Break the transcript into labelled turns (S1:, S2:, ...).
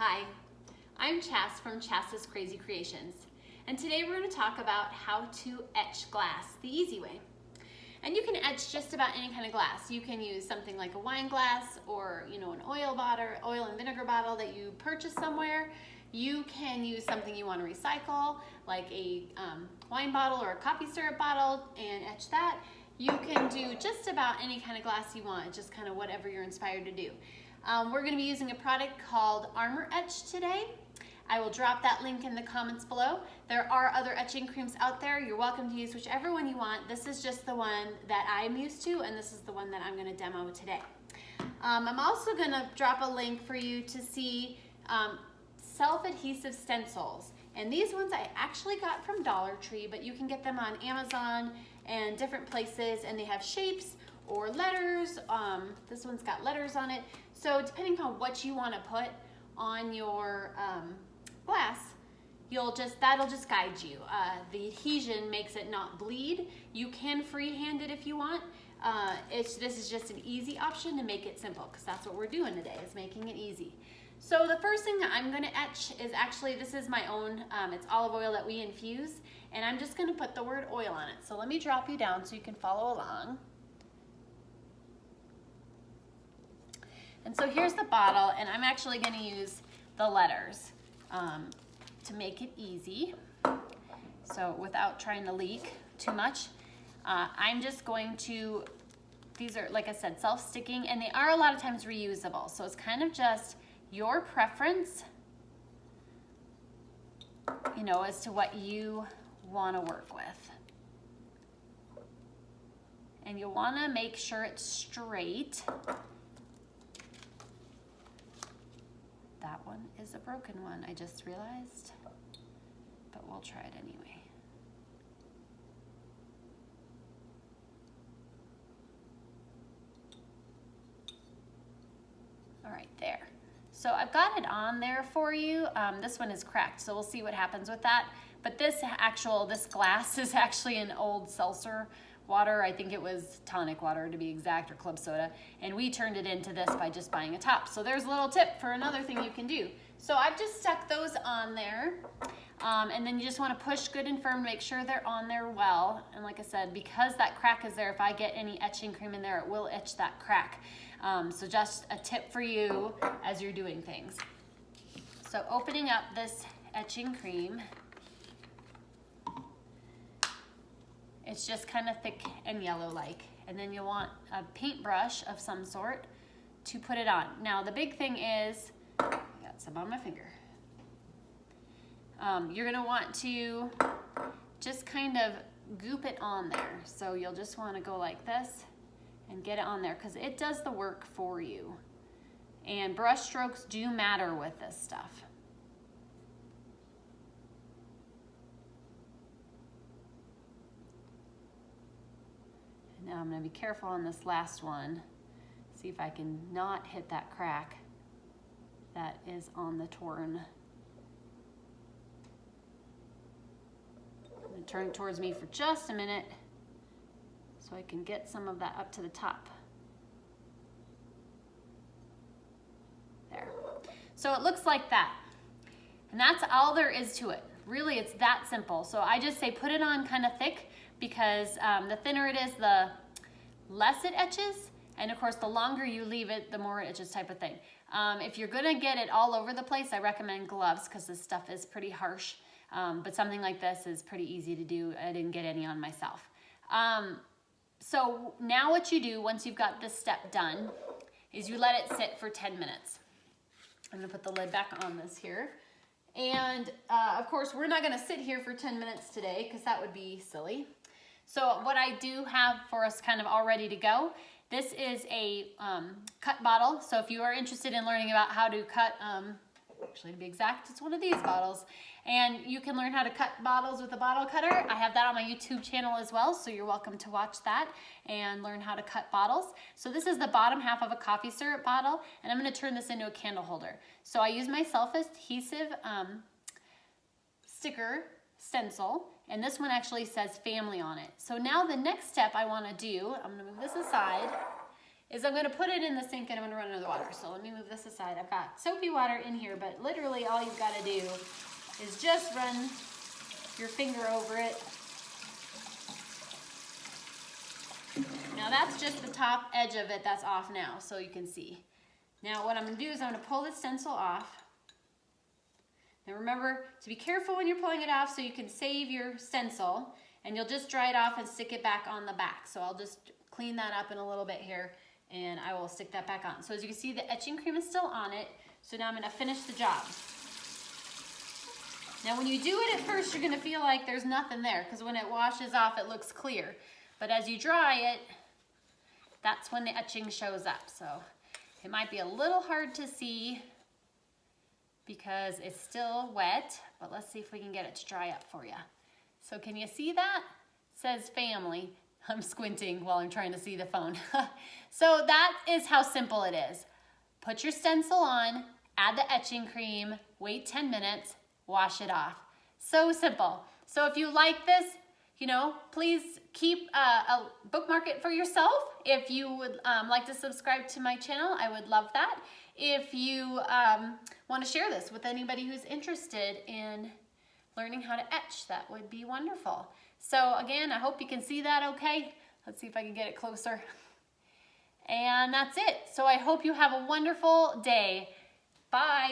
S1: Hi, I'm Chas from Chas's Crazy Creations, and today we're going to talk about how to etch glass the easy way. And you can etch just about any kind of glass. You can use something like a wine glass or an oil and vinegar bottle that you purchase somewhere. You can use something you want to recycle, like a wine bottle or a coffee syrup bottle, and etch that. You can do just about any kind of glass you want, just kind of whatever you're inspired to do. We're going to be using a product called Armor Etch today. I will drop that link in the comments below. There are other etching creams out there. You're welcome to use whichever one you want. This is just the one that I'm used to, and this is the one that I'm going to demo today. I'm also going to drop a link for you to see self-adhesive stencils. And these ones I actually got from Dollar Tree, but you can get them on Amazon and different places, and they have shapes or letters. This one's got letters on it. So depending on what you want to put on your glass, that'll just guide you. The adhesion makes it not bleed. You can freehand it if you want. This is just an easy option to make it simple, because that's what we're doing today, is making it easy. So the first thing that I'm going to etch is actually, this is my own, it's olive oil that we infuse, and I'm just going to put the word oil on it. So let me drop you down so you can follow along. And so here's the bottle, and I'm actually going to use the letters to make it easy. So without trying to leak too much, I'm just going to, these are, like I said, self-sticking, and they are a lot of times reusable. So it's kind of just your preference, as to what you want to work with. And you want to make sure it's straight. That one is a broken one, I just realized, but we'll try it anyway. All right, there. So I've got it on there for you. This one is cracked, so we'll see what happens with that. But this glass is actually an old seltzer water. I think it was tonic water to be exact, or club soda, and we turned it into this by just buying a top. So there's a little tip for another thing you can do. So I've just stuck those on there, and then you just want to push good and firm, make sure they're on there well. And like I said, because that crack is there, if I get any etching cream in there, it will etch that crack. So just a tip for you as you're doing things. So opening up this etching cream, it's just kind of thick and yellow-like. And then you want a paintbrush of some sort to put it on. Now the big thing is, I got some on my finger. You're gonna want to just kind of goop it on there. So you'll just want to go like this and get it on there, because it does the work for you. And brush strokes do matter with this stuff. Now I'm going to be careful on this last one. See if I can not hit that crack that is on the torn. I'm going to turn it towards me for just a minute so I can get some of that up to the top. There. So it looks like that. And that's all there is to it. Really, it's that simple. So I just say put it on kind of thick, because the thinner it is, the less it etches, and of course the longer you leave it, the more it etches, type of thing. If you're gonna get it all over the place, I recommend gloves, because this stuff is pretty harsh, but something like this is pretty easy to do. I didn't get any on myself. So now what you do once you've got this step done is you let it sit for 10 minutes. I'm gonna put the lid back on this here. And of course, we're not gonna sit here for 10 minutes today, because that would be silly. So what I do have for us kind of all ready to go, this is a cut bottle. So if you are interested in learning about how to cut, actually to be exact, it's one of these bottles. And you can learn how to cut bottles with a bottle cutter. I have that on my YouTube channel as well, so you're welcome to watch that and learn how to cut bottles. So this is the bottom half of a coffee syrup bottle, and I'm gonna turn this into a candle holder. So I use my self-adhesive sticker stencil, and this one actually says family on it. So now the next step I wanna do, I'm gonna move this aside, is I'm gonna put it in the sink and I'm gonna run under the water. So let me move this aside. I've got soapy water in here, but literally all you've gotta do is just run your finger over it. Now that's just the top edge of it that's off now, so you can see. Now what I'm gonna do is I'm gonna pull the stencil off. Now remember to be careful when you're pulling it off so you can save your stencil, and you'll just dry it off and stick it back on the back. So I'll just clean that up in a little bit here, and I will stick that back on. So as you can see, the etching cream is still on it, so now I'm gonna finish the job. Now when you do it at first, you're gonna feel like there's nothing there, because when it washes off, it looks clear. But as you dry it, that's when the etching shows up. So it might be a little hard to see because it's still wet, but let's see if we can get it to dry up for you. So can you see that? It says family. I'm squinting while I'm trying to see the phone. So that is how simple it is. Put your stencil on, add the etching cream, wait 10 minutes, wash it off. So simple. So if you like this, you know, please keep a bookmark it for yourself. If you would like to subscribe to my channel, I would love that. If you want to share this with anybody who's interested in learning how to etch, that would be wonderful. So again, I hope you can see that okay. Let's see if I can get it closer. And that's it. So I hope you have a wonderful day. Bye.